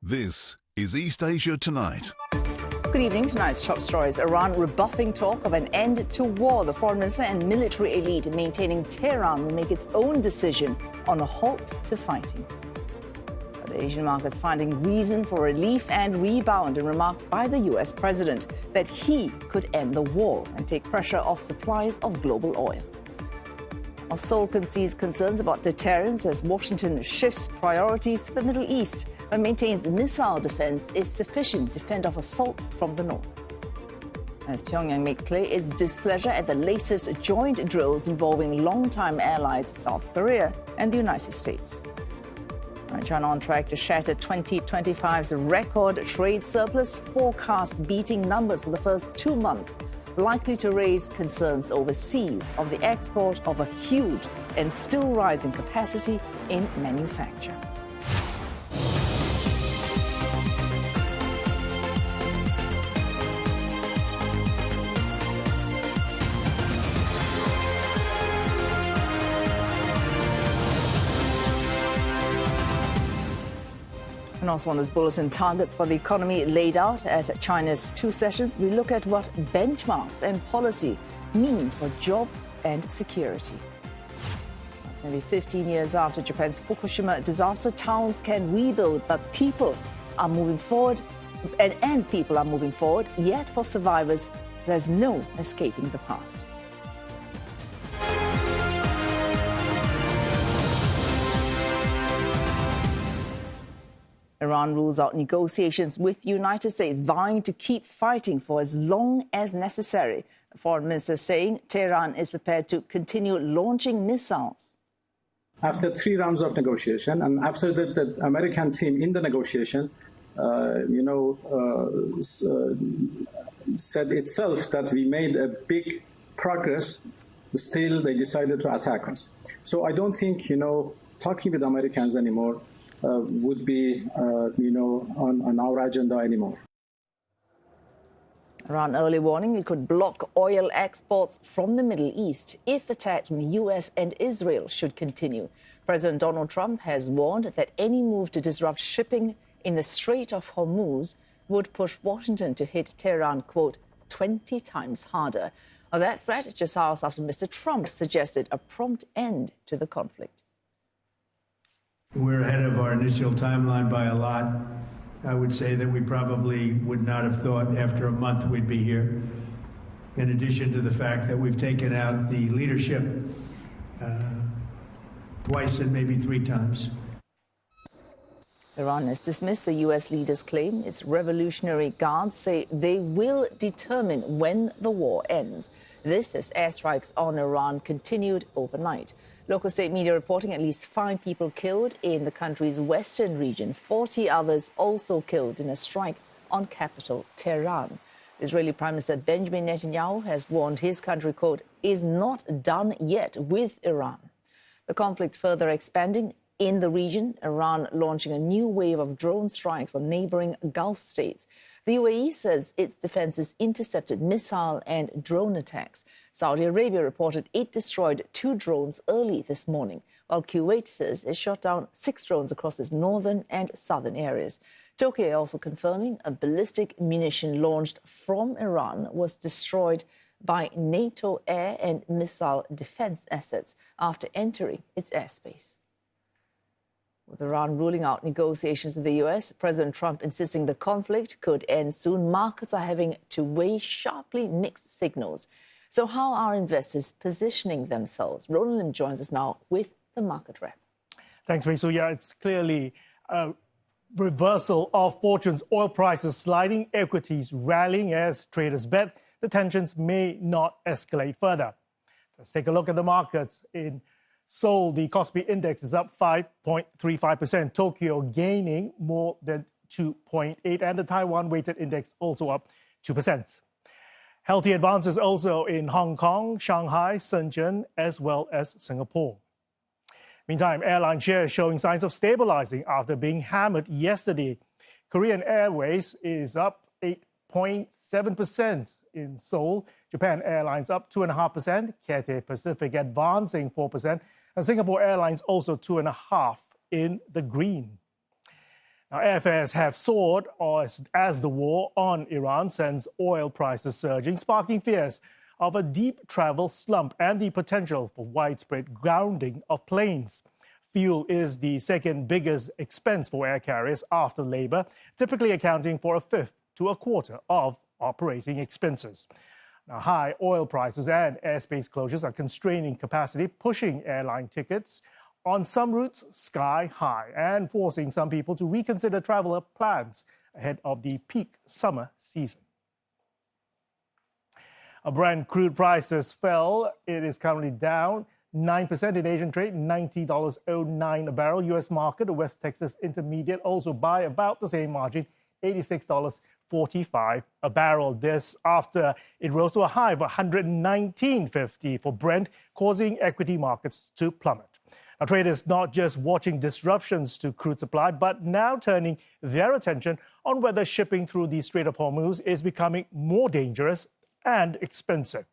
This is East Asia Tonight. Good evening. Tonight's top stories. Iran rebuffing talk of an end to war. The foreign minister and military elite maintaining Tehran will make its own decision on a halt to fighting. The Asian markets finding reason for relief and rebound in remarks by the US president that he could end the war and take pressure off supplies of global oil. While Seoul concedes concerns about deterrence as Washington shifts priorities to the Middle East, but maintains missile defense is sufficient to fend off assault from the north. As Pyongyang makes clear its displeasure at the latest joint drills involving longtime allies South Korea and the United States. China on track to shatter 2025's record trade surplus, forecast beating numbers for the first 2 months, likely to raise concerns overseas of the export of a huge and still rising capacity in manufacture. And also on this bulletin, targets for the economy laid out at China's 2 sessions. We look at what benchmarks and policy mean for jobs and security. It's nearly 15 years after Japan's Fukushima disaster, towns can rebuild, but people are moving forward, and people are moving forward. Yet for survivors, there's no escaping the past. Iran rules out negotiations with the United States, vying to keep fighting for as long as necessary. The foreign minister saying Tehran is prepared to continue launching missiles. After 3 rounds of negotiation, and after the American team in the negotiation, said itself that we made a big progress, still they decided to attack us. So I don't think, talking with Americans anymore would be, on our agenda anymore. Iran early warning it could block oil exports from the Middle East if attacks from the US and Israel should continue. President Donald Trump has warned that any move to disrupt shipping in the Strait of Hormuz would push Washington to hit Tehran, quote, 20 times harder. Now, that threat just hours after Mr. Trump suggested a prompt end to the conflict. We're ahead of our initial timeline by a lot. I would say that we probably would not have thought after a month we'd be here. In addition to the fact that we've taken out the leadership twice and maybe 3 times. Iran has dismissed the U.S. leader's claim. Its Revolutionary Guards say they will determine when the war ends. This as airstrikes on Iran continued overnight. Local state media reporting at least 5 people killed in the country's western region, 40 others also killed in a strike on capital Tehran. Israeli Prime Minister Benjamin Netanyahu has warned his country, quote, is not done yet with Iran. The conflict further expanding in the region, Iran launching a new wave of drone strikes on neighboring Gulf states. The UAE says its defenses intercepted missile and drone attacks. Saudi Arabia reported it destroyed 2 drones early this morning, while Kuwait says it shot down 6 drones across its northern and southern areas. Turkey also confirming a ballistic munition launched from Iran was destroyed by NATO air and missile defense assets after entering its airspace. With Iran ruling out negotiations with the U.S., President Trump insisting the conflict could end soon, markets are having to weigh sharply mixed signals. So how are investors positioning themselves? Roland Lim joins us now with the market wrap. Thanks, Rachel. Yeah, it's clearly a reversal of fortunes. Oil prices sliding, equities rallying as traders bet the tensions may not escalate further. Let's take a look at the markets. In Seoul, the Kospi index is up 5.35%. Tokyo gaining more than 2.8%. And the Taiwan weighted index also up 2%. Healthy advances also in Hong Kong, Shanghai, Shenzhen, as well as Singapore. Meantime, airline shares showing signs of stabilizing after being hammered yesterday. Korean Airways is up 8.7% in Seoul. Japan Airlines up 2.5%. Cathay Pacific advancing 4%. And Singapore Airlines also 2.5% in the green. Now, airfares have soared as the war on Iran sends oil prices surging, sparking fears of a deep travel slump and the potential for widespread grounding of planes. Fuel is the second biggest expense for air carriers after labor, typically accounting for a fifth to a quarter of operating expenses. Now, high oil prices and airspace closures are constraining capacity, pushing airline tickets on some routes sky high and forcing some people to reconsider travel plans ahead of the peak summer season. Brent crude prices fell. It is currently down 9% in Asian trade, $90.09 a barrel. U.S. market, the West Texas Intermediate, also by about the same margin, $86.45 a barrel. This after it rose to a high of $119.50 for Brent, causing equity markets to plummet. Now, traders not just watching disruptions to crude supply, but now turning their attention on whether shipping through the Strait of Hormuz is becoming more dangerous and expensive.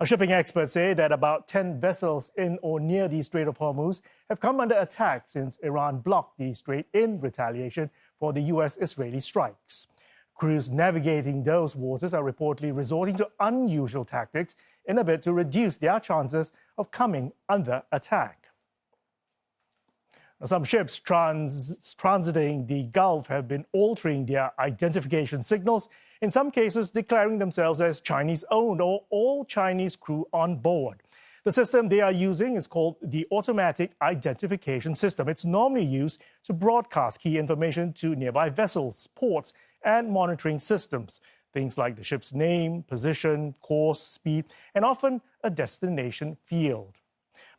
Now, shipping experts say that about 10 vessels in or near the Strait of Hormuz have come under attack since Iran blocked the strait in retaliation for the U.S.-Israeli strikes. Crews navigating those waters are reportedly resorting to unusual tactics in a bid to reduce their chances of coming under attack. Some ships transiting the Gulf have been altering their identification signals, in some cases declaring themselves as Chinese-owned or all Chinese crew on board. The system they are using is called the Automatic Identification System. It's normally used to broadcast key information to nearby vessels, ports, and monitoring systems. Things like the ship's name, position, course, speed, and often a destination field.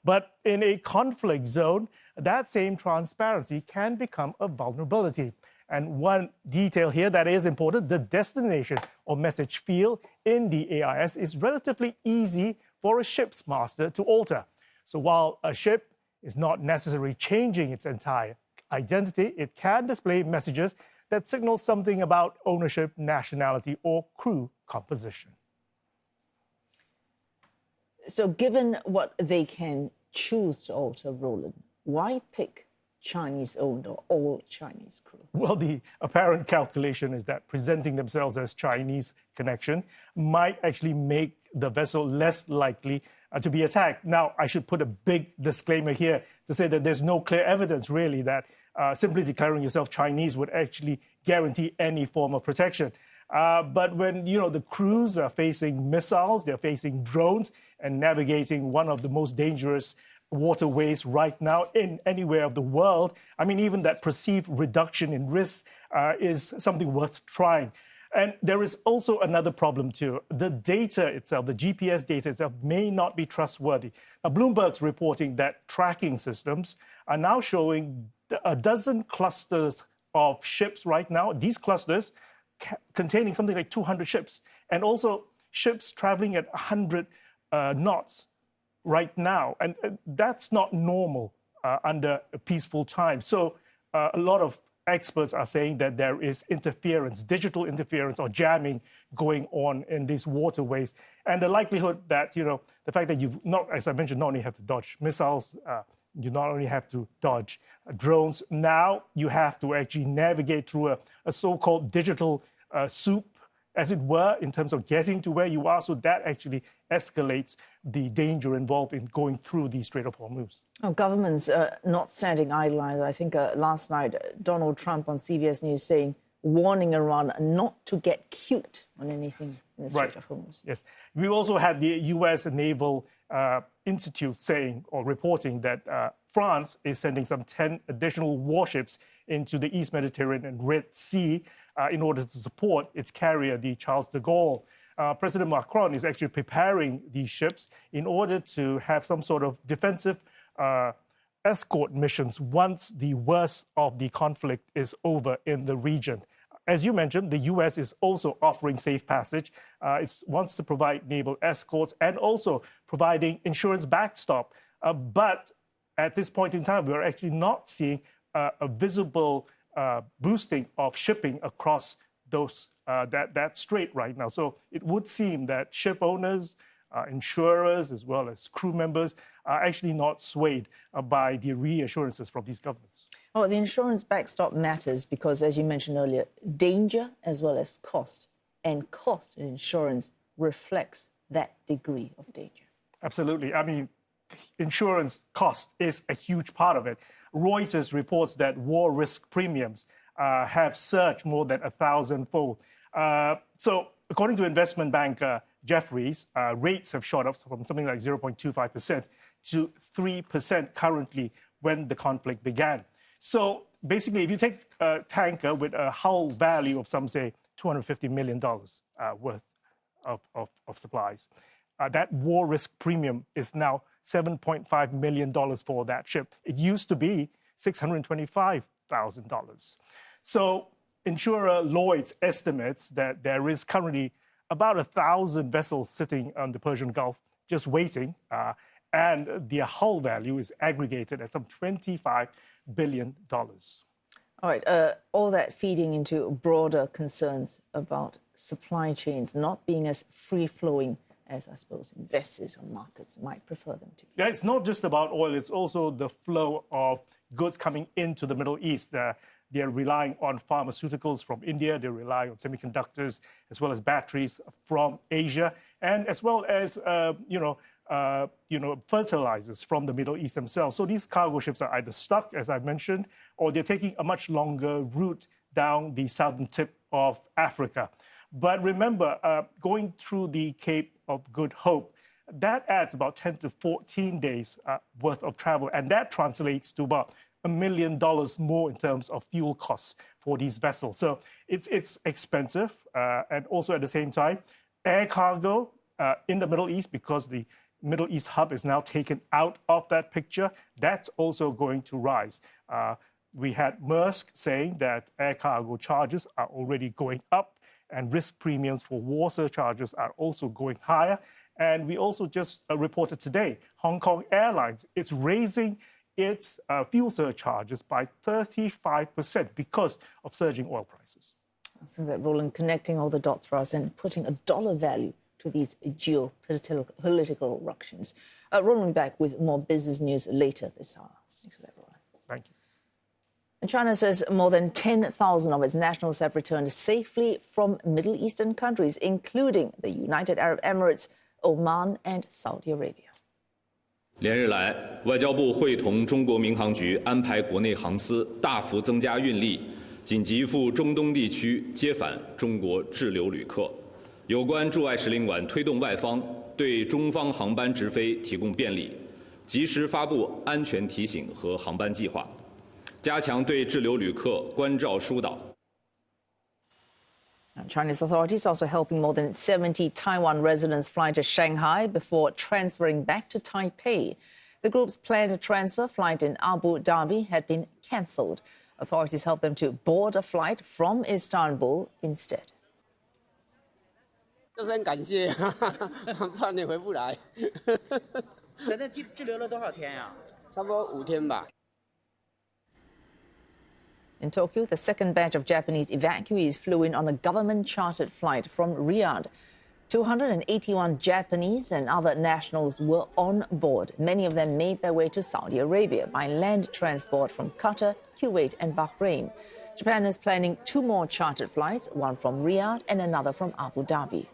But in a conflict zone, that same transparency can become a vulnerability. And one detail here that is important, the destination or message field in the AIS is relatively easy for a ship's master to alter. So while a ship is not necessarily changing its entire identity, it can display messages that signal something about ownership, nationality, or crew composition. So given what they can choose to alter, Roland, why pick Chinese-owned or all Chinese crew? Well, the apparent calculation is that presenting themselves as Chinese connection might actually make the vessel less likely to be attacked. Now, I should put a big disclaimer here to say that there's no clear evidence, really, that simply declaring yourself Chinese would actually guarantee any form of protection. But when, the crews are facing missiles, they're facing drones and navigating one of the most dangerous waterways right now in anywhere of the world, I mean, even that perceived reduction in risk is something worth trying. And there is also another problem, too. The data itself, the GPS data itself, may not be trustworthy. Now, Bloomberg's reporting that tracking systems are now showing a dozen clusters of ships right now. These clusters containing something like 200 ships, and also ships traveling at 100 knots right now. And that's not normal under a peaceful time. So a lot of experts are saying that there is interference, digital interference or jamming going on in these waterways. And the likelihood that, the fact that you've not, as I mentioned, not only have to dodge missiles, you not only have to dodge drones, now you have to actually navigate through a so-called digital soup, as it were, in terms of getting to where you are. So that actually escalates the danger involved in going through the Strait of Hormuz. Oh, governments not standing idle either. I think last night, Donald Trump on CBS News warning Iran not to get cute on anything in the Strait of Hormuz. Yes. We also had the U.S. Naval Institute saying or reporting that France is sending some 10 additional warships into the East Mediterranean and Red Sea in order to support its carrier, the Charles de Gaulle. President Macron is actually preparing these ships in order to have some sort of defensive escort missions once the worst of the conflict is over in the region. As you mentioned, the U.S. is also offering safe passage. It wants to provide naval escorts and also providing insurance backstop. But at this point in time, we're actually not seeing a visible boosting of shipping across those that strait right now. So it would seem that ship owners, insurers as well as crew members are actually not swayed by the reassurances from these governments. Well, the insurance backstop matters because, as you mentioned earlier, danger as well as cost. And cost in insurance reflects that degree of danger. Absolutely. I mean, insurance cost is a huge part of it. Reuters reports that war risk premiums have surged more than 1,000-fold. So according to investment banker Jeffries, rates have shot up from something like 0.25% to 3% currently when the conflict began. So basically, if you take a tanker with a hull value of some say $250 million worth of supplies, that war risk premium is now $7.5 million for that ship. It used to be $625,000. So insurer Lloyd's estimates that there is currently about 1,000 vessels sitting on the Persian Gulf just waiting, and their hull value is aggregated at some $25 billion. All right, all that feeding into broader concerns about supply chains not being as free-flowing as, I suppose, investors or markets might prefer them to be. Yeah, it's not just about oil, it's also the flow of goods coming into the Middle East. They're relying on pharmaceuticals from India, they're relying on semiconductors, as well as batteries from Asia, and as well as, fertilizers from the Middle East themselves. So these cargo ships are either stuck, as I mentioned, or they're taking a much longer route down the southern tip of Africa. But remember, going through the Cape of Good Hope, that adds about 10 to 14 days worth of travel, and that translates to about $1 million more in terms of fuel costs for these vessels. So it's expensive, and also at the same time, air cargo in the Middle East, because the Middle East hub is now taken out of that picture, that's also going to rise. We had Maersk saying that air cargo charges are already going up, and risk premiums for war surcharges are also going higher. And we also just reported today, Hong Kong Airlines, it's raising its fuel surcharges by 35% because of surging oil prices. I think that, Roland, connecting all the dots for us and putting a dollar value to these geopolitical ructions. Roland will be back with more business news later this hour. Thanks for that, Roland. Thank you. And China says more than 10,000 of its nationals have returned safely from Middle Eastern countries, including the United Arab Emirates, Oman and Saudi Arabia. 连日来，外交部会同中国民航局安排国内航司大幅增加运力，紧急赴中东地区接返中国滞留旅客。有关驻外使领馆推动外方对中方航班直飞提供便利，及时发布安全提醒和航班计划，加强对滞留旅客关照疏导。 Chinese authorities also helping more than 70 Taiwan residents fly to Shanghai before transferring back to Taipei. The group's planned transfer flight in Abu Dhabi had been cancelled. Authorities helped them to board a flight from Istanbul instead. 就是很感谢，怕你回不来。在那滞留了多少天呀？差不多5天吧。 In Tokyo, the second batch of Japanese evacuees flew in on a government-chartered flight from Riyadh. 281 Japanese and other nationals were on board. Many of them made their way to Saudi Arabia by land transport from Qatar, Kuwait and Bahrain. Japan is planning 2 more chartered flights, one from Riyadh and another from Abu Dhabi.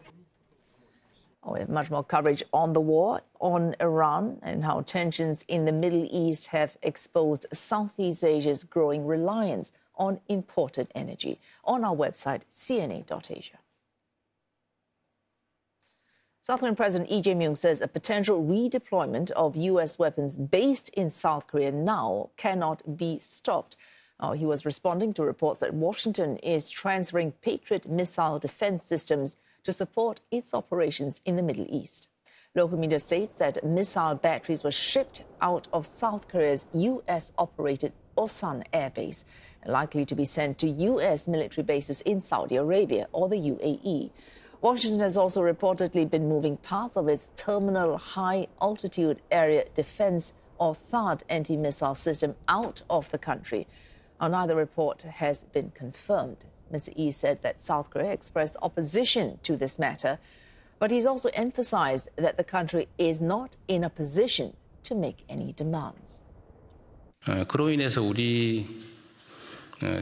We have much more coverage on the war, on Iran, and how tensions in the Middle East have exposed Southeast Asia's growing reliance on imported energy on our website, cna.asia. South Korean President Lee Jae-myung says a potential redeployment of U.S. weapons based in South Korea now cannot be stopped. He was responding to reports that Washington is transferring Patriot missile defense systems to support its operations in the Middle East. Local media states that missile batteries were shipped out of South Korea's U.S.-operated Osan Air Base, likely to be sent to U.S. military bases in Saudi Arabia or the UAE. Washington has also reportedly been moving parts of its Terminal High Altitude Area Defense or THAAD anti-missile system out of the country. Neither report has been confirmed. Mr. Yi said that South Korea expressed opposition to this matter, But he's also emphasized that the country is not in a position to make any demands. 그로 인해서 우리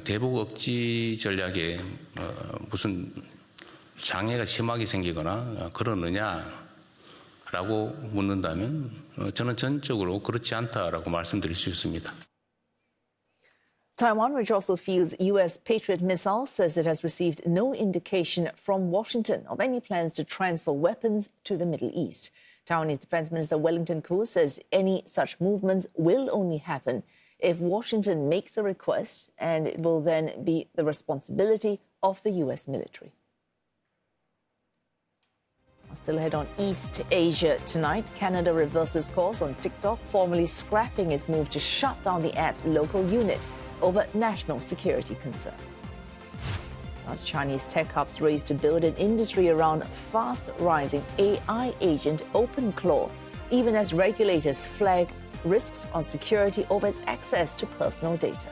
대북 억지 전략에 무슨 장애가 심하게 생기거나 그러느냐라고 묻는다면 저는 전적으로 그렇지 않다라고 말씀드릴 수 있습니다. Taiwan, which also fields U.S. Patriot missiles, says it has received no indication from Washington of any plans to transfer weapons to the Middle East. Taiwanese Defense Minister Wellington Koo says any such movements will only happen if Washington makes a request, and it will then be the responsibility of the U.S. military. I'll still head on East Asia tonight. Canada reverses course on TikTok, formally scrapping its move to shut down the app's local unit over national security concerns. As Chinese tech hubs race to build an industry around fast-rising AI agent OpenClaw, even as regulators flag risks on security over its access to personal data.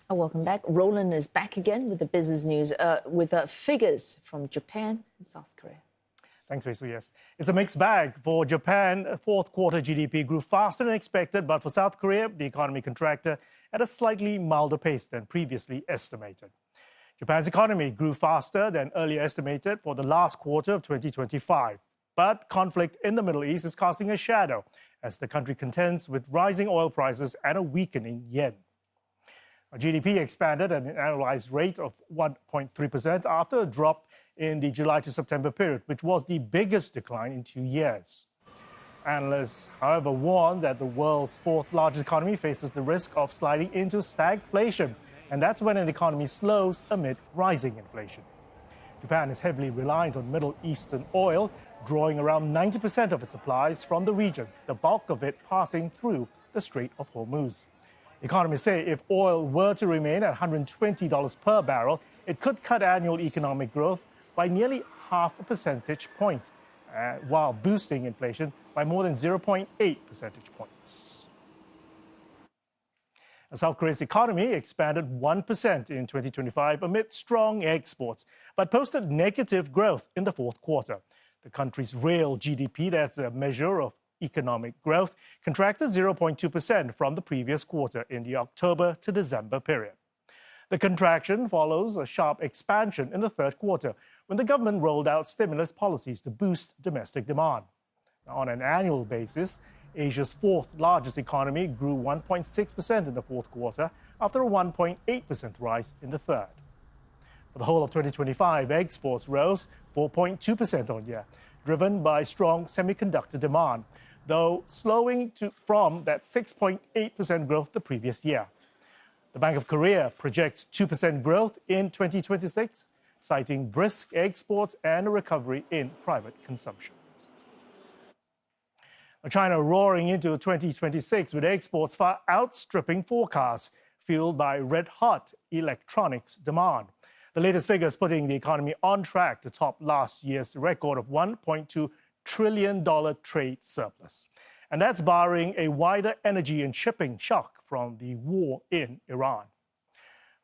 Welcome back. Roland is back again with the business news with figures from Japan and South Korea. Thanks, Rachel. Yes, it's a mixed bag. For Japan, fourth quarter GDP grew faster than expected, but for South Korea, the economy contracted at a slightly milder pace than previously estimated. Japan's economy grew faster than earlier estimated for the last quarter of 2025. But conflict in the Middle East is casting a shadow as the country contends with rising oil prices and a weakening yen. GDP expanded at an annualized rate of 1.3% after a drop in the July to September period, which was the biggest decline in 2 years. Analysts, however, warn that the world's fourth largest economy faces the risk of sliding into stagflation, and that's when an economy slows amid rising inflation. Japan is heavily reliant on Middle Eastern oil, drawing around 90% of its supplies from the region, the bulk of it passing through the Strait of Hormuz. Economists say if oil were to remain at $120 per barrel, it could cut annual economic growth by nearly half a percentage point, while boosting inflation by more than 0.8 percentage points. South Korea's economy expanded 1% in 2025 amid strong exports, but posted negative growth in the fourth quarter. The country's real GDP, that's a measure of economic growth, contracted 0.2% from the previous quarter in the October to December period. The contraction follows a sharp expansion in the third quarter when the government rolled out stimulus policies to boost domestic demand. Now, on an annual basis, Asia's fourth largest economy grew 1.6% in the fourth quarter after a 1.8% rise in the third. For the whole of 2025, exports rose 4.2% on year, driven by strong semiconductor demand, though slowing from that 6.8% growth the previous year. The Bank of Korea projects 2% growth in 2026, citing brisk exports and a recovery in private consumption. China roaring into 2026 with exports far outstripping forecasts, fueled by red-hot electronics demand. The latest figures putting the economy on track to top last year's record of $1.2 trillion trade surplus. And that's barring a wider energy and shipping shock from the war in Iran.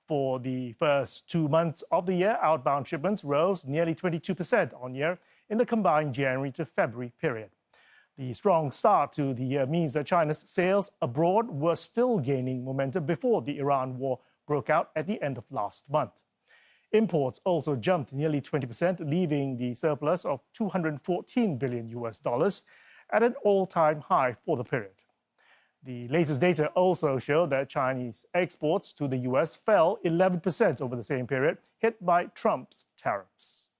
For the first 2 months of the year, outbound shipments rose nearly 22% on year in the combined January to February period. The strong start to the year means that China's sales abroad were still gaining momentum before the Iran war broke out at the end of last month. Imports also jumped nearly 20%, leaving the surplus of $214 billion at an all-time high for the period. The latest data also showed that Chinese exports to the U.S. fell 11% over the same period, hit by Trump's tariffs.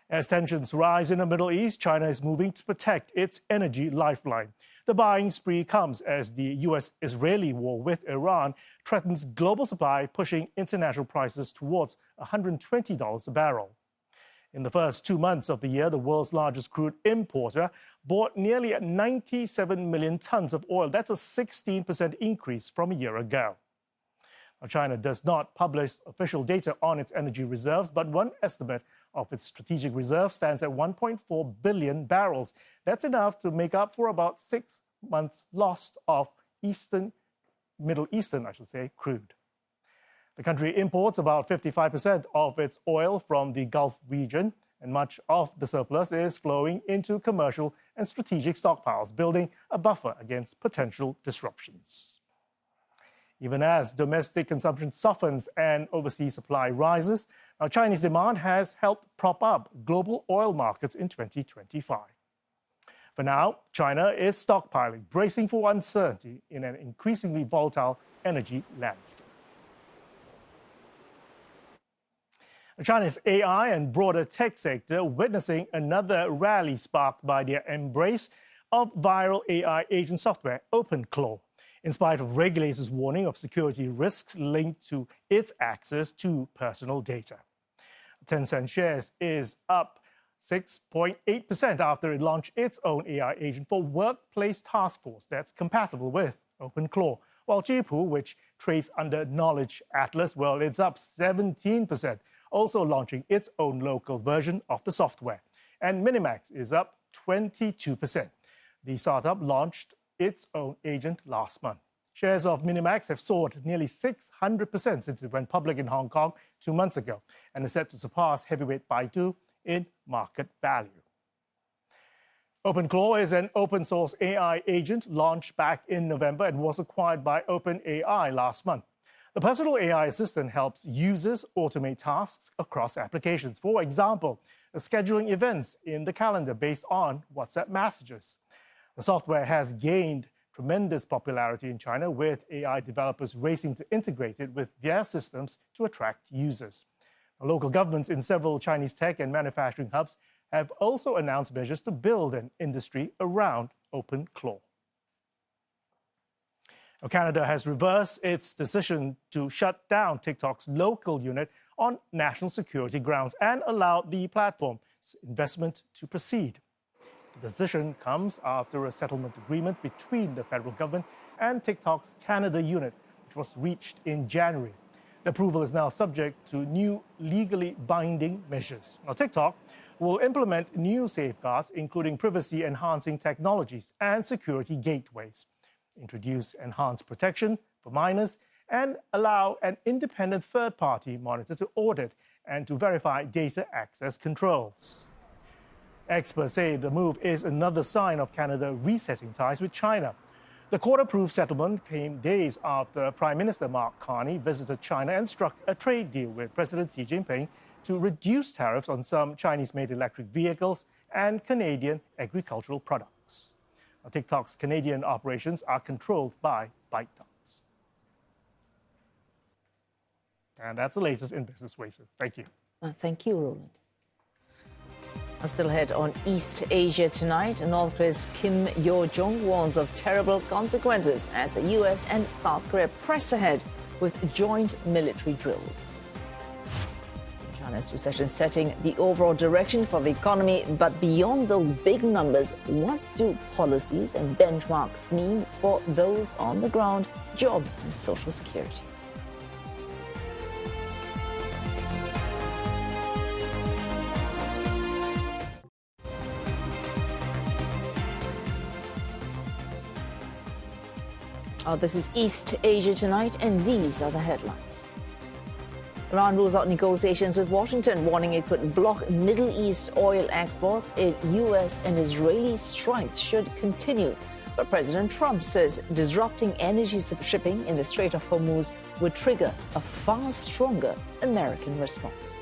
As tensions rise in the Middle East, China is moving to protect its energy lifeline. The buying spree comes as the U.S.-Israeli war with Iran threatens global supply, pushing international prices towards $120 a barrel. In the first 2 months of the year, the world's largest crude importer bought nearly 97 million tons of oil. That's a 16% increase from a year ago. Now, China does not publish official data on its energy reserves, but one estimate of its strategic reserve stands at 1.4 billion barrels. That's enough to make up for about 6 months' loss of Middle Eastern, crude. The country imports about 55% of its oil from the Gulf region, and much of the surplus is flowing into commercial and strategic stockpiles, building a buffer against potential disruptions. Even as domestic consumption softens and overseas supply rises, now Chinese demand has helped prop up global oil markets in 2025. For now, China is stockpiling, bracing for uncertainty in an increasingly volatile energy landscape. China's AI and broader tech sector witnessing another rally sparked by their embrace of viral AI agent software, OpenClaw, in spite of regulators' warning of security risks linked to its access to personal data. Tencent shares is up 6.8% after it launched its own AI agent for workplace task force that's compatible with OpenClaw, while Zhipu, which trades under Knowledge Atlas, well, it's up 17%, also launching its own local version of the software. And Minimax is up 22%. The startup launched its own agent last month. Shares of Minimax have soared nearly 600% since it went public in Hong Kong 2 months ago and is set to surpass heavyweight Baidu in market value. OpenClaw is an open-source AI agent launched back in November and was acquired by OpenAI last month. The personal AI assistant helps users automate tasks across applications. For example, scheduling events in the calendar based on WhatsApp messages. The software has gained tremendous popularity in China, with AI developers racing to integrate it with their systems to attract users. Local governments in several Chinese tech and manufacturing hubs have also announced measures to build an industry around OpenClaw. Canada has reversed its decision to shut down TikTok's local unit on national security grounds and allowed the platform's investment to proceed. The decision comes after a settlement agreement between the federal government and TikTok's Canada unit, which was reached in January. The approval is now subject to new legally binding measures. Now, TikTok will implement new safeguards, including privacy-enhancing technologies and security gateways, introduce enhanced protection for minors, and allow an independent third-party monitor to audit and to verify data access controls. Experts say the move is another sign of Canada resetting ties with China. The court-approved settlement came days after Prime Minister Mark Carney visited China and struck a trade deal with President Xi Jinping to reduce tariffs on some Chinese-made electric vehicles and Canadian agricultural products. Now, TikTok's Canadian operations are controlled by ByteDance. And that's the latest in Business Ways. Thank you. Thank you, Roland. I'll still head on East Asia tonight. North Korea's Kim Yo-jong warns of terrible consequences as the US and South Korea press ahead with joint military drills. China's recession setting the overall direction for the economy, but beyond those big numbers, what do policies and benchmarks mean for those on the ground, jobs and social security? This is East Asia tonight, and these are the headlines. Iran rules out negotiations with Washington, warning it could block Middle East oil exports if U.S. and Israeli strikes should continue. But President Trump says disrupting energy shipping in the Strait of Hormuz would trigger a far stronger American response.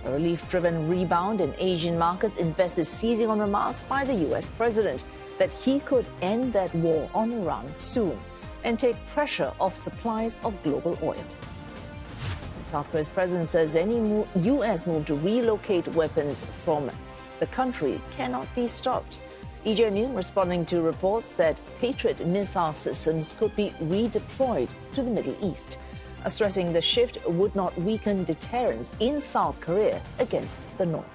A relief-driven rebound in Asian markets, investors seizing on remarks by the U.S. president that he could end that war on Iran soon and take pressure off supplies of global oil. South Korea's president says any U.S. move to relocate weapons from the country cannot be stopped. EJMU responding to reports that Patriot missile systems could be redeployed to the Middle East, stressing the shift would not weaken deterrence in South Korea against the North.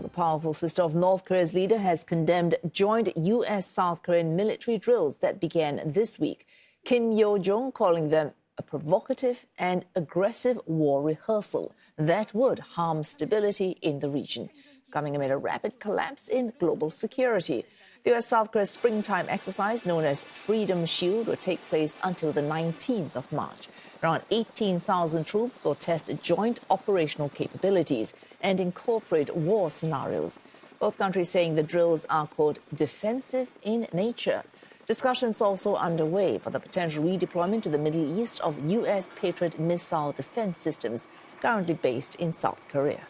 The powerful sister of North Korea's leader has condemned joint U.S.-South Korean military drills that began this week. Kim Yo-jong calling them a provocative and aggressive war rehearsal that would harm stability in the region, coming amid a rapid collapse in global security. The US South Korea springtime exercise known as Freedom Shield will take place until the 19th of March. Around 18,000 troops will test joint operational capabilities and incorporate war scenarios. Both countries saying the drills are, quote, defensive in nature. Discussions also underway for the potential redeployment to the Middle East of US Patriot missile defense systems currently based in South Korea.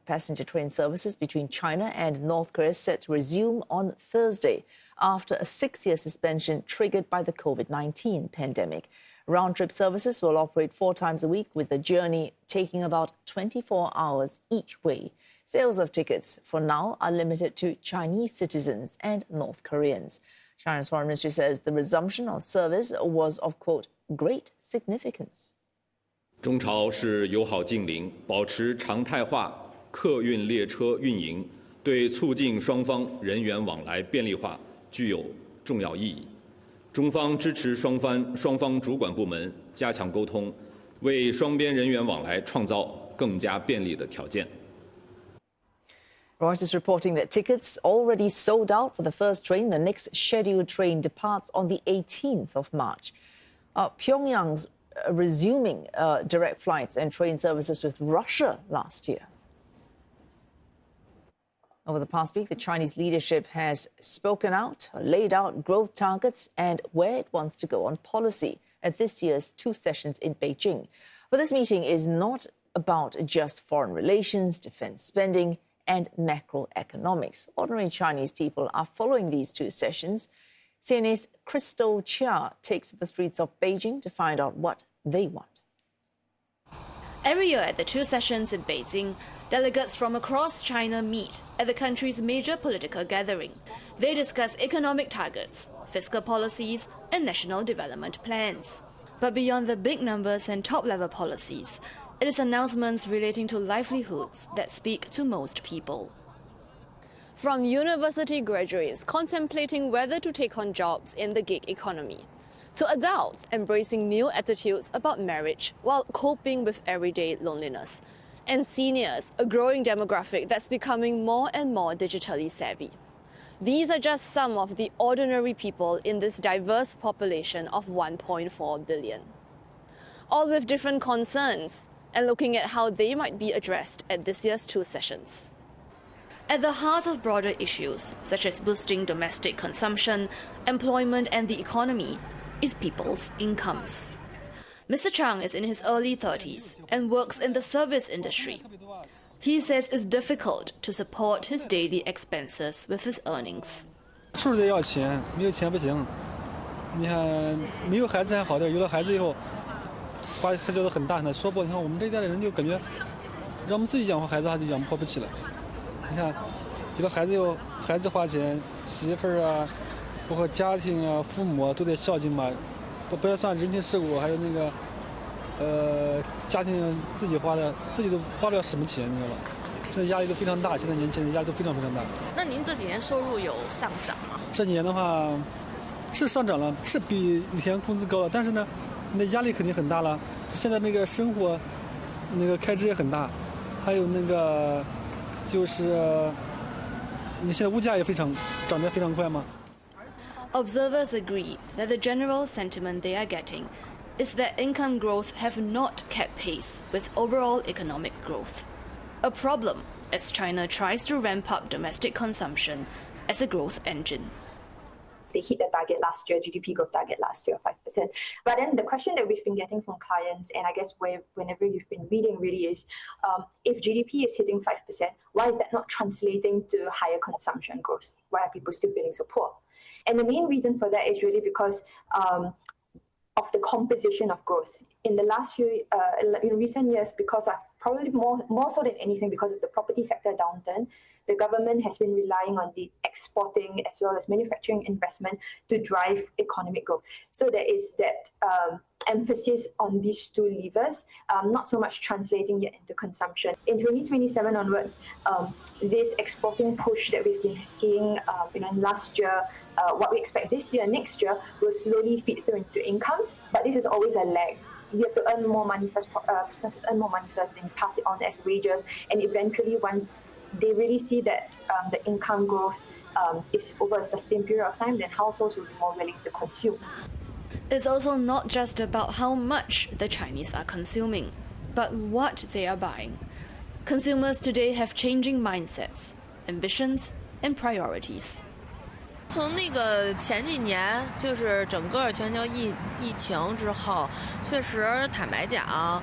Passenger train services between China and North Korea set to resume on Thursday after a 6-year suspension triggered by the COVID-19 pandemic. Round-trip services will operate 4 times a week, with the journey taking about 24 hours each way. Sales of tickets for now are limited to Chinese citizens and North Koreans. China's foreign ministry says the resumption of service was of, quote, great significance. 中朝是友好近邻，保持常态化客运列车运营，对促进双方人员往来便利化具有重要意义。中方支持双方主管部门加强沟通，为双边人员往来创造更加便利的条件。 Reuters reporting that tickets already sold out for the first train. The next scheduled train departs on the 18th of March. Pyongyang's resuming direct flights and train services with Russia last year. Over the past week, the Chinese leadership has spoken out, laid out growth targets and where it wants to go on policy at this year's 2 sessions in Beijing. But this meeting is not about just foreign relations, defense spending and macroeconomics. Ordinary Chinese people are following these 2 sessions. CNA's Crystal Chia takes to the streets of Beijing to find out what they want. Every year at the 2 sessions in Beijing, delegates from across China meet at the country's major political gathering. They discuss economic targets, fiscal policies, and national development plans. But beyond the big numbers and top-level policies, it is announcements relating to livelihoods that speak to most people. From university graduates contemplating whether to take on jobs in the gig economy, to adults embracing new attitudes about marriage while coping with everyday loneliness, and seniors, a growing demographic that's becoming more and more digitally savvy. These are just some of the ordinary people in this diverse population of 1.4 billion. All with different concerns, and looking at how they might be addressed at this year's 2 sessions. At the heart of broader issues, such as boosting domestic consumption, employment and the economy, is people's incomes. Mr. Chang is in his early 30s and works in the service industry. He says it's difficult to support his daily expenses with his earnings. 处处得要钱，没有钱不行。你看，没有孩子还好点，有了孩子以后，花开销都很大很大。说不，你看我们这一代的人就感觉，让我们自己养活孩子，他就养活不起了。你看，有了孩子以后，孩子花钱，媳妇儿啊，包括家庭啊、父母啊，都得孝敬吧。不要算人情世故，还有那个，家庭自己花的，自己都花不了什么钱，你知道吧？这压力都非常大，现在年轻人压力都非常非常大。那您这几年收入有上涨吗？这几年的话，是上涨了，是比以前工资高了，但是呢，你的压力肯定很大了。现在那个生活，那个开支也很大，还有那个就是，你现在物价也涨得非常快嘛。Observers agree that the general sentiment they are getting is that income growth have not kept pace with overall economic growth. A problem as China tries to ramp up domestic consumption as a growth engine. They hit the target last year, GDP growth target last year, 5%. But then the question that we've been getting from clients, and I guess whenever you've been reading really is, if GDP is hitting 5%, why is that not translating to higher consumption growth? Why are people still feeling so poor? And the main reason for that is really because of the composition of growth. In the last few, in recent years, because of probably more so than anything because of the property sector downturn, the government has been relying on the exporting as well as manufacturing investment to drive economic growth. So there is that emphasis on these two levers, not so much translating yet into consumption. In 2027 onwards, this exporting push that we've been seeing last year, what we expect this year, next year, will slowly feed through into incomes, but this is always a lag. You have to earn more money first, businesses earn more money first, then pass it on as wages, and eventually once they really see that the income growth is over a sustained period of time, then households will be more willing to consume. It's also not just about how much the Chinese are consuming, but what they are buying. Consumers today have changing mindsets, ambitions, and priorities. 从那个前几年，就是整个全球疫情之后，确实坦白讲，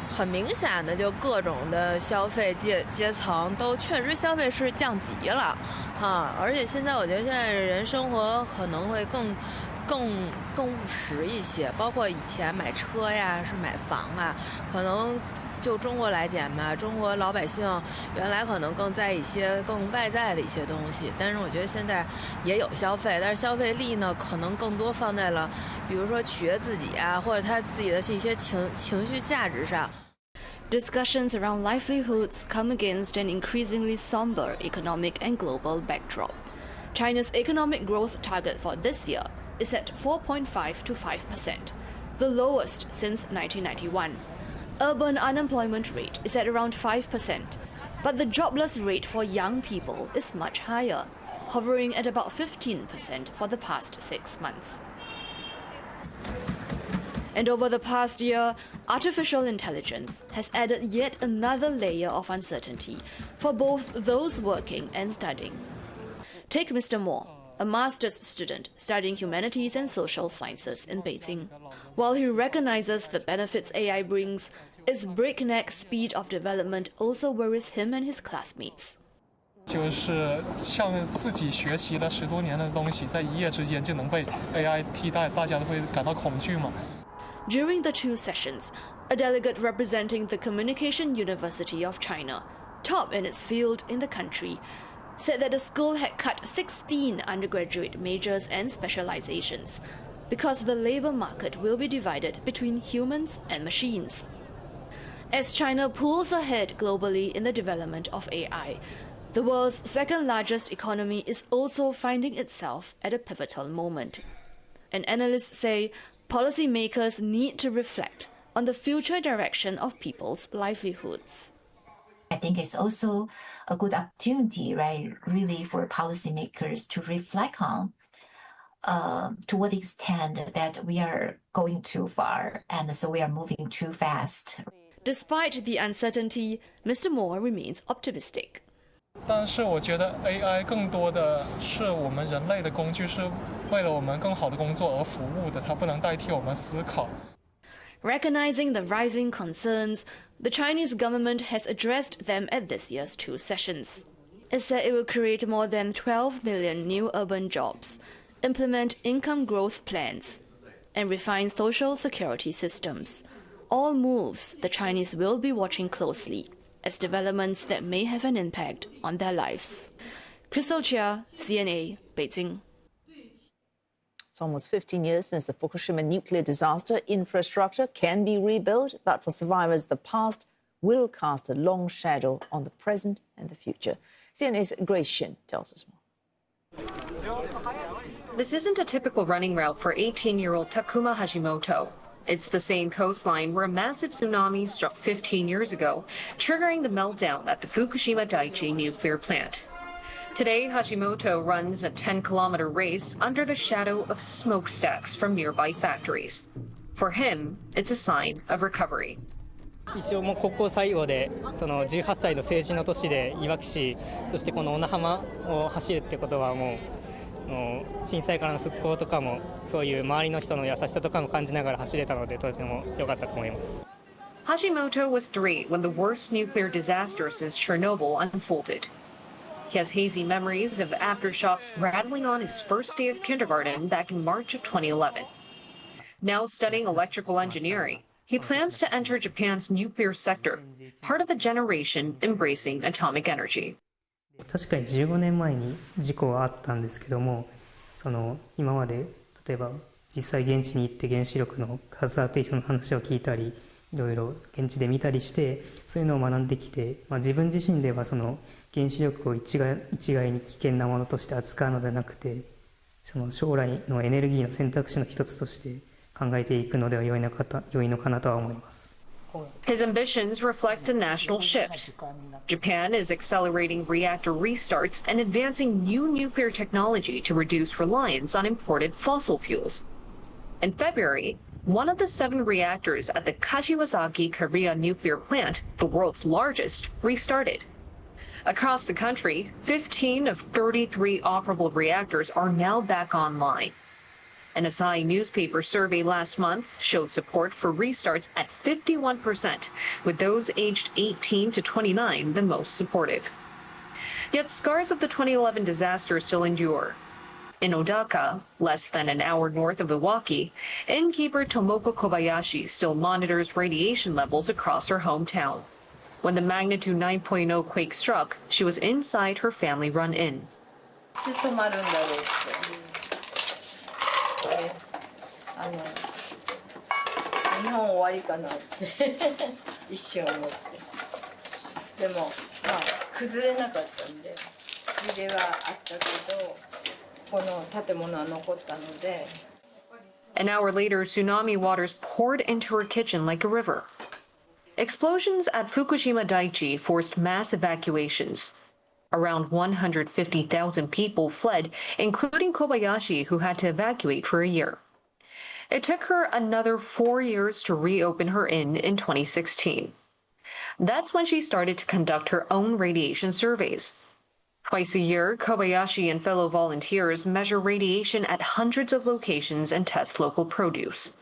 很明显的就各种的消费阶层都确实消费是降级了啊，而且现在我觉得现在人生活可能会更务实一些，包括以前买车呀，是买房啊，可能就中国来讲吧，中国老百姓原来可能更在意一些更外在的一些东西，但是我觉得现在也有消费，但是消费力呢，可能更多放在了，比如说取悦自己啊，或者他自己的一些情绪价值上。Discussions around livelihoods come against an increasingly somber economic and global backdrop. China's economic growth target for this year is at 4.5 to 5%, the lowest since 1991. Urban unemployment rate is at around 5%, but the jobless rate for young people is much higher, hovering at about 15% for the past 6 months. And over the past year, artificial intelligence has added yet another layer of uncertainty for both those working and studying. Take Mr. Mo, a master's student studying humanities and social sciences in Beijing. While he recognizes the benefits AI brings, its breakneck speed of development also worries him and his classmates. 就是像自己学习了10多年的东西，在一夜之间就能被 AI 替代，大家都会感到恐惧嘛。 During the 2 sessions, a delegate representing the Communication University of China, top in its field in the country, said that the school had cut 16 undergraduate majors and specializations because the labor market will be divided between humans and machines. As China pulls ahead globally in the development of AI, the world's second largest economy is also finding itself at a pivotal moment. And analysts say policymakers need to reflect on the future direction of people's livelihoods. I think it's also a good opportunity, right, really for policymakers to reflect on to what extent that we are going too far and so we are moving too fast. Despite the uncertainty, Mr. Moore remains optimistic. 但是我觉得 AI 更多的是我们人类的工具，是为了我们更好的工作而服务的，它不能代替我们思考。 Recognizing the rising concerns, the Chinese government has addressed them at this year's 2 sessions. It said it will create more than 12 million new urban jobs, implement income growth plans, and refine social security systems. All moves the Chinese will be watching closely as developments that may have an impact on their lives. Crystal Chia, CNA, Beijing. It's almost 15 years since the Fukushima nuclear disaster. Infrastructure can be rebuilt, but for survivors, the past will cast a long shadow on the present and the future. CNA's Grace Shin tells us more. This isn't a typical running route for 18-year-old Takuma Hashimoto. It's the same coastline where a massive tsunami struck 15 years ago, triggering the meltdown at the Fukushima Daiichi nuclear plant. Today, Hashimoto runs a 10-kilometer race under the shadow of smokestacks from nearby factories. For him, it's a sign of recovery. 一応もう国交最後でその18歳の成人の年でいわき市そしてこの小名浜を走るってことはもう震災からの復興とかもそういう周りの人の優しさとかも感じながら走れたのでとても良かったと思います。 Hashimoto was 3 when the worst nuclear disaster since Chernobyl unfolded. He has hazy memories of aftershocks rattling on his first day of kindergarten back in March of 2011. Now studying electrical engineering, he plans to enter Japan's nuclear sector, part of a generation embracing atomic energy. 確かに15年前に事故はあったんですけども、その今まで例えば実際現地に行って原子力のハザードの話を聞いたり、いろいろ現地で見たりして、そういうのを学んできて、自分自身ではその原子力を一概に危険なものとして扱うのではなくて、その将来のエネルギーの選択肢の一つとして考えていくのでは良いのかなとは思います。His ambitions reflect a national shift. Japan is accelerating reactor restarts and advancing new nuclear technology to reduce reliance on imported fossil fuels. In February, one of the 7 reactors at the Kashiwazaki Korea nuclear plant, the world's largest, restarted. Across the country, 15 of 33 operable reactors are now back online. An Asahi newspaper survey last month showed support for restarts at 51%, with those aged 18 to 29 the most supportive. Yet scars of the 2011 disaster still endure. In Odaka, less than an hour north of Iwaki, innkeeper Tomoko Kobayashi still monitors radiation levels across her hometown. When the magnitude 9.0 quake struck, she was inside her family-run inn. An hour later, tsunami waters poured into her kitchen like a river. Explosions at Fukushima Daiichi forced mass evacuations. Around 150,000 people fled, including Kobayashi, who had to evacuate for a year. It took her another 4 years to reopen her inn in 2016. That's when she started to conduct her own radiation surveys. Twice a year, Kobayashi and fellow volunteers measure radiation at hundreds of locations and test local produce.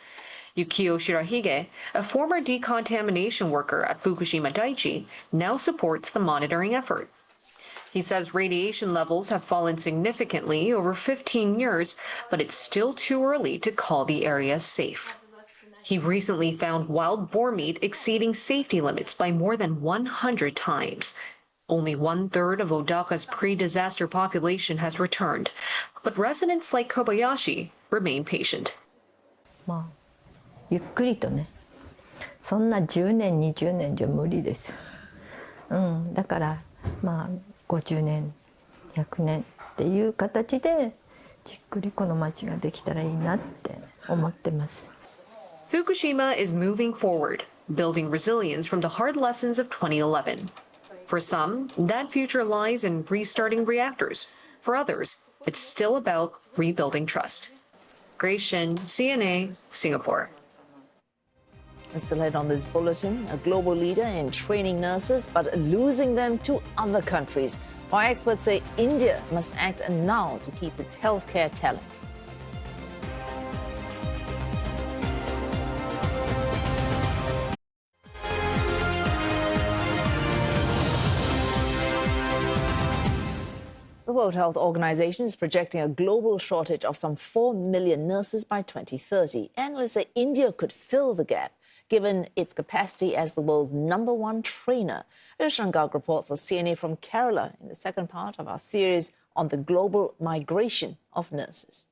Yukio Shirahige, a former decontamination worker at Fukushima Daiichi, now supports the monitoring effort. He says radiation levels have fallen significantly over 15 years, but it's still too early to call the area safe. He recently found wild boar meat exceeding safety limits by more than 100 times. Only 1/3 of Odaka's pre-disaster population has returned, but residents like Kobayashi remain patient. ゆっくりとね、そんな10年20年じゃ無理です。だから50年100年っていう形でじっくりこの町ができたらいいなって思ってます。Fukushima is moving forward, building resilience from the hard lessons of 2011. For some, that future lies in restarting reactors. For others, it's still about rebuilding trust. Grace Shin, CNA, Singapore. And still ahead on this bulletin, a global leader in training nurses, but losing them to other countries. Why experts say India must act now to keep its healthcare talent. The World Health Organization is projecting a global shortage of some 4 million nurses by 2030. Analysts say India could fill the gap, given its capacity as the world's #1 trainer. Ushan Garg reports for CNA from Kerala in the second part of our series on the global migration of nurses.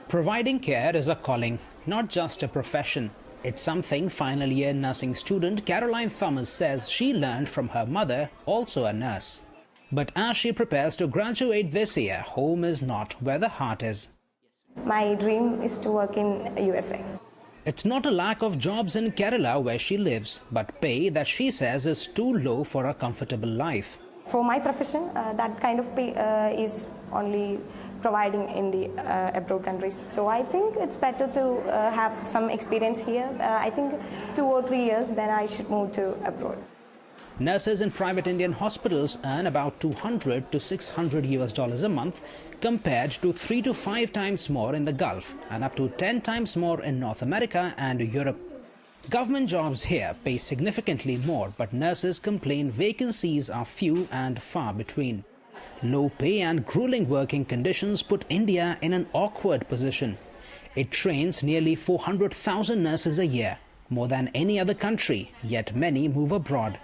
Providing care is a calling, not just a profession. It's something final-year nursing student Caroline Thomas says she learned from her mother, also a nurse. But as she prepares to graduate this year, home is not where the heart is. My dream is to work in USA. It's not a lack of jobs in Kerala where she lives, but pay that she says is too low for a comfortable life. For my profession, that kind of pay is only providing in the abroad countries. So I think it's better to have some experience here. I think 2 or 3 years, then I should move to abroad. Nurses in private Indian hospitals earn about $200 to $600 a month, compared to 3 to 5 times more in the Gulf and up to 10 times more in North America and Europe. Government jobs here pay significantly more, but nurses complain vacancies are few and far between. Low pay and grueling working conditions put India in an awkward position. It trains nearly 400,000 nurses a year, more than any other country, yet many move abroad.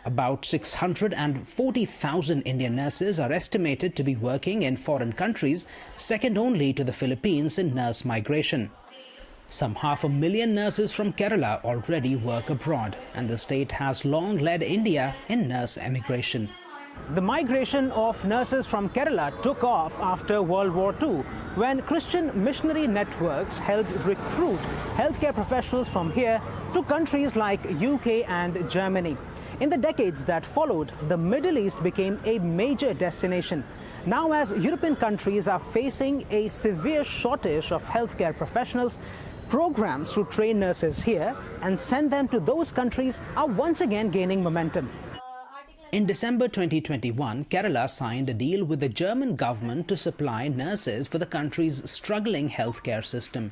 About 640,000 Indian nurses are estimated to be working in foreign countries, second only to the Philippines in nurse migration. Some 500,000 nurses from Kerala already work abroad, and the state has long led India in nurse emigration. The migration of nurses from Kerala took off after World War II, when Christian missionary networks helped recruit healthcare professionals from here to countries like UK and Germany. In the decades that followed, the Middle East became a major destination. Now, as European countries are facing a severe shortage of healthcare professionals, programs to train nurses here and send them to those countries are once again gaining momentum. In December 2021, Kerala signed a deal with the German government to supply nurses for the country's struggling healthcare system.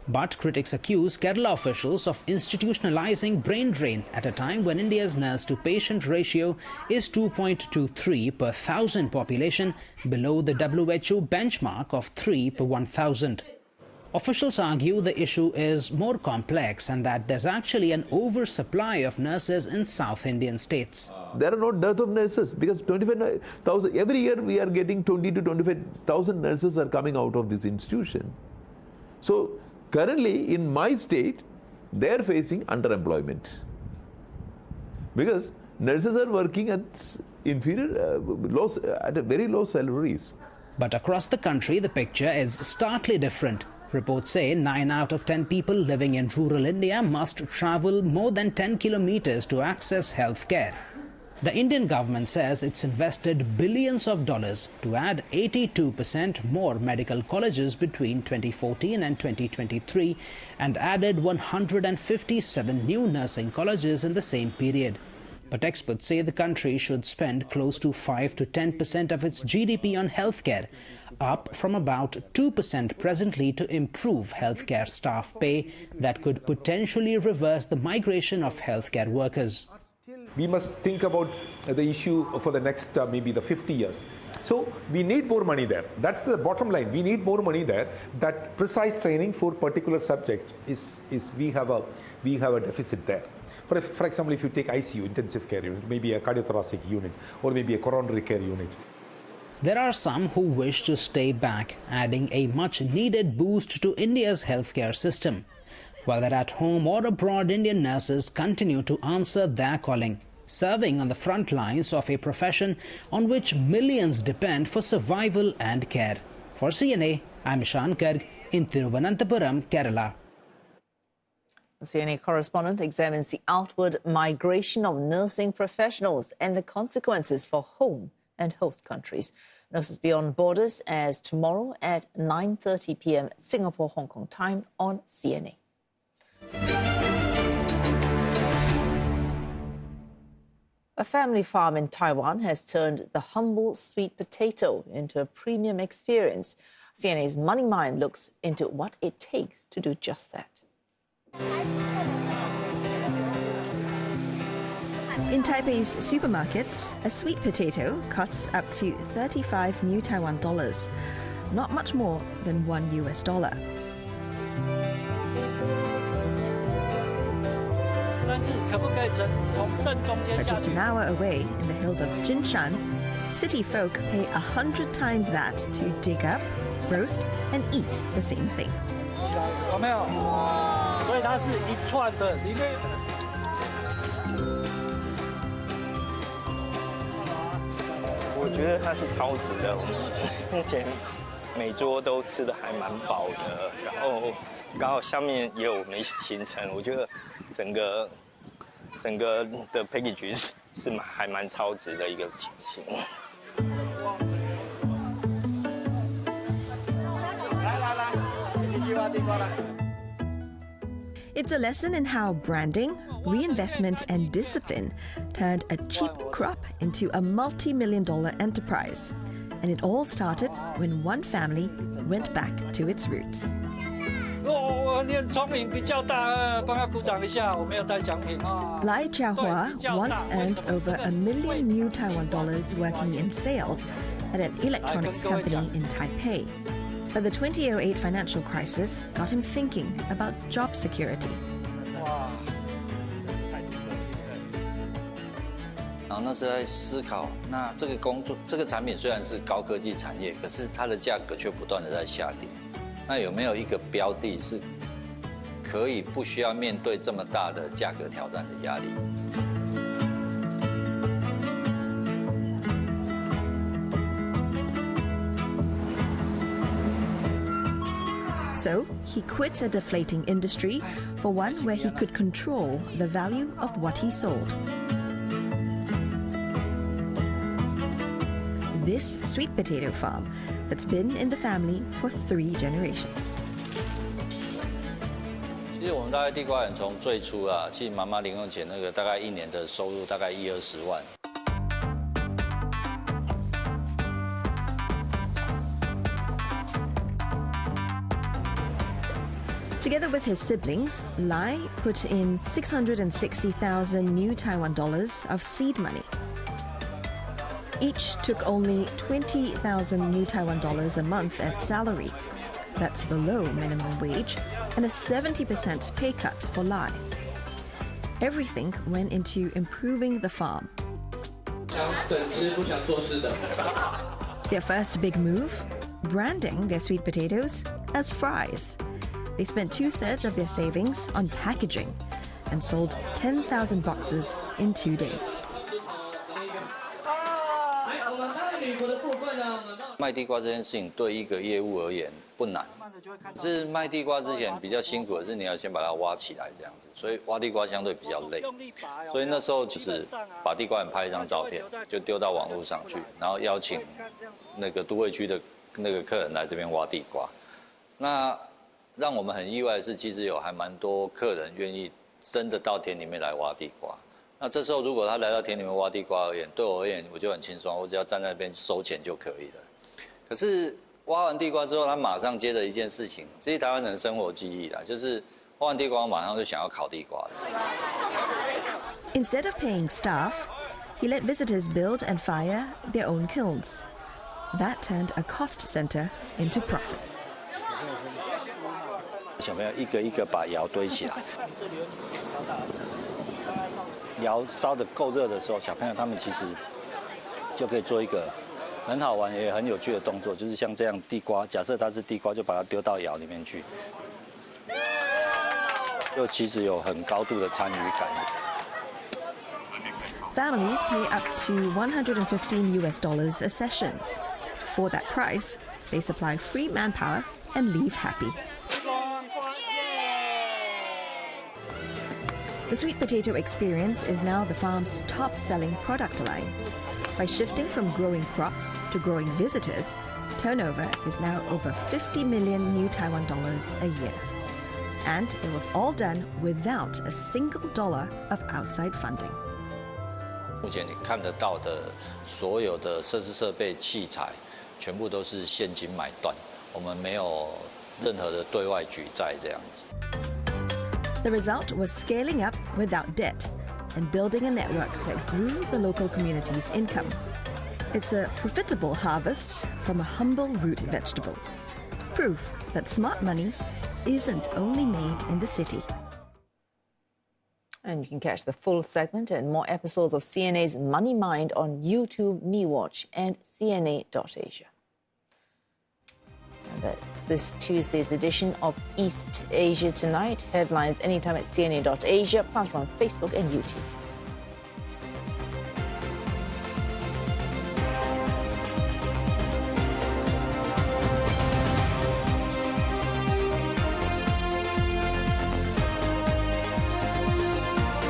But critics accuse Kerala officials of institutionalizing brain drain at a time when India's nurse-to-patient ratio is 2.23 per 1,000 population, below the WHO benchmark of 3 per 1,000. Officials argue the issue is more complex and that there's actually an oversupply of nurses in South Indian states. There are no dearth of nurses because 25,000 every year we are getting 20 to 25,000 nurses are coming out of this institution. So currently in my state they are facing underemployment because nurses are working at inferior at a very low salaries. But across the country the picture is starkly different. Reports say 9 out of 10 people living in rural India must travel more than 10 kilometers to access health care. The Indian government says it's invested billions of dollars to add 82% more medical colleges between 2014 and 2023 and added 157 new nursing colleges in the same period. But experts say the country should spend close to 5 to 10% of its GDP on healthcare, up from about 2% presently, to improve healthcare staff pay that could potentially reverse the migration of healthcare workers. We must think about the issue for the next maybe the 50 years. So we need more money there. That's the bottom line. We need more money there. That precise training for particular subject is we have a deficit there. For example, if you take ICU, intensive care unit, maybe a cardiothoracic unit, or maybe a coronary care unit. There are some who wish to stay back, adding a much-needed boost to India's healthcare system. Whether at home or abroad, Indian nurses continue to answer their calling, serving on the front lines of a profession on which millions depend for survival and care. For CNA, I'm Ishan Garg in Thiruvananthapuram, Kerala. The CNA correspondent examines the outward migration of nursing professionals and the consequences for home and host countries. Nurses Beyond Borders airs tomorrow at 9:30 p.m. Singapore-Hong Kong time on CNA. A family farm in Taiwan has turned the humble sweet potato into a premium experience. CNA's Money Mind looks into what it takes to do just that. In Taipei's supermarkets, a sweet potato costs up to 35 new Taiwan dollars, not much more than $1 US. But just an hour away in the hills of Jinshan, city folk pay 100 times that to dig up, roast, and eat the same thing. I觉得它是超值的，目前每桌都吃的还蛮饱的，然后刚好下面也有没行程，我觉得整个的 package 是还蛮超值的一个情形。It's a lesson in how branding, reinvestment, and discipline turned a cheap crop into a multi-million-dollar enterprise. And it all started when one family went back to its roots. Lai Jiahua once earned over $1 million new Taiwan dollars working in sales at an electronics company in Taipei. But the 2008 financial crisis got him thinking about job security. 后那时候在思考，那这个工作、这个产品虽然是高科技产业，可是它的价格却不断的在下跌。那有没有一个标的是可以不需要面对这么大的价格挑战的压力？ So he quit a deflating industry for one where he could control the value of what he sold. This sweet potato farm that's been in the family for 3 generations. 其实我们大概地瓜园从最初啊，其实妈妈零用钱那个大概1年的收入大概10-20万。 Together with his siblings, Lai put in 660,000 new Taiwan dollars of seed money. Each took only 20,000 new Taiwan dollars a month as salary. That's below minimum wage and a 70% pay cut for Lai. Everything went into improving the farm. Their first big move? Branding their sweet potatoes as fries. They spent 2/3 of their savings on packaging and sold 10,000 boxes in 2 days. 卖地瓜这件事情对一个业务而言不难，可是卖地瓜之前比较辛苦的是你要先把它挖起来这样子，所以挖地瓜相对比较累。所以那时候就是把地瓜园拍一张照片，就丢到网络上去，然后邀请那个都会区的那个客人来这边挖地瓜。那 让我们很意外的是，其实有还蛮多客人愿意真的到田里面来挖地瓜。那这时候如果他来到田里面挖地瓜而言，对我而言我就很轻松，我只要站在那边收钱就可以了。可是挖完地瓜之后，他马上接着一件事情，这是台湾人的生活记忆啦，就是挖完地瓜马上就想要烤地瓜了。Instead of paying staff, he let visitors build and fire their own kilns. That turned a cost center into profit. 小朋友一个一个把窑堆起来，窑烧得够热的时候，小朋友他们其实就可以做一个很好玩也很有趣的动作，就是像这样地瓜，假设它是地瓜，就把它丢到窑里面去，就其实有很高度的参与感。 Families pay up to $115 a session. For that price, they supply free manpower and leave happy. The sweet potato experience is now the farm's top-selling product line. By shifting from growing crops to growing visitors, turnover is now over 50 million new Taiwan dollars a year. And it was all done without a single dollar of outside funding. 目前你看得到的所有的设施设备器材，全部都是现金买断，我们没有任何的对外举债这样子。 The result was scaling up without debt and building a network that grew the local community's income. It's a profitable harvest from a humble root vegetable. Proof that smart money isn't only made in the city. And you can catch the full segment and more episodes of CNA's Money Mind on YouTube, MeWatch, and CNA.Asia. And that's this Tuesday's edition of East Asia Tonight. Headlines anytime at CNA.Asia, plus on Facebook and YouTube.